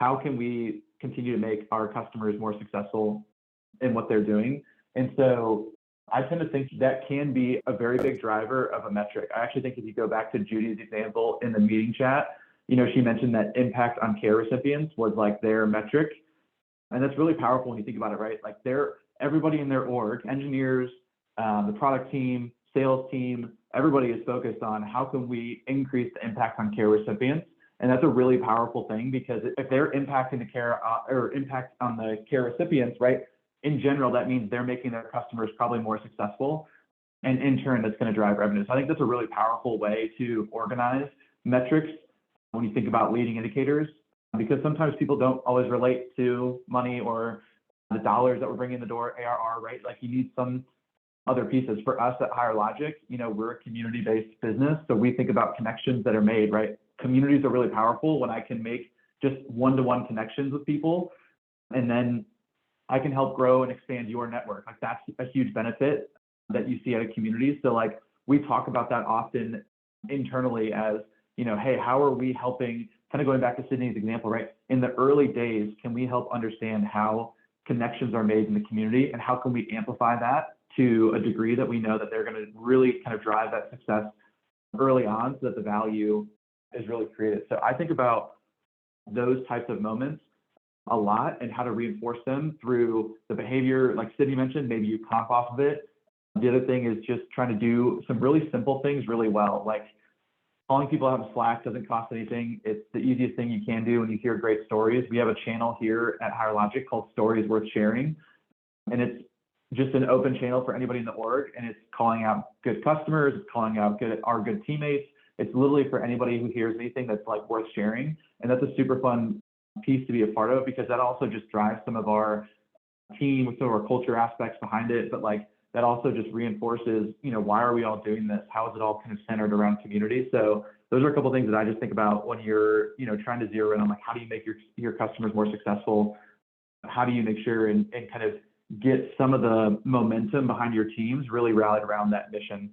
how can we continue to make our customers more successful in what they're doing? And so I tend to think that can be a very big driver of a metric. I actually think if you go back to Judy's example in the meeting chat, she mentioned that impact on care recipients was like their metric. And that's really powerful when you think about it, right? Like everybody in their org, engineers, the product team, sales team, everybody is focused on how can we increase the impact on care recipients. And that's a really powerful thing, because if they're impacting the care or impact on the care recipients, right, in general, that means they're making their customers probably more successful. And in turn, that's going to drive revenue. So I think that's a really powerful way to organize metrics when you think about leading indicators, because sometimes people don't always relate to money or the dollars that we're bringing in the door, ARR, right? Like you need some other pieces. For us at Higher Logic, we're a community-based business. So we think about connections that are made, right? Communities are really powerful when I can make just one-to-one connections with people, and then I can help grow and expand your network. Like that's a huge benefit that you see at a community. So like we talk about that often internally as, hey, how are we helping, kind of going back to Sydney's example, right? In the early days, can we help understand how connections are made in the community, and how can we amplify that to a degree that we know that they're going to really kind of drive that success early on so that the value is really created. So I think about those types of moments a lot and how to reinforce them through the behavior. Like Sydney mentioned, maybe you comp off of it. The other thing is just trying to do some really simple things really well. Like calling people out in Slack doesn't cost anything. It's the easiest thing you can do when you hear great stories. We have a channel here at Higher Logic called Stories Worth Sharing. And it's just an open channel for anybody in the org. And it's calling out good customers, it's calling out our good teammates. It's literally for anybody who hears anything that's like worth sharing. And that's a super fun piece to be a part of, because that also just drives some of our team, some of our culture aspects behind it. But like that also just reinforces, why are we all doing this? How is it all kind of centered around community? So those are a couple of things that I just think about when you're, trying to zero in on like, how do you make your customers more successful? How do you make sure and kind of get some of the momentum behind your teams really rallied around that mission?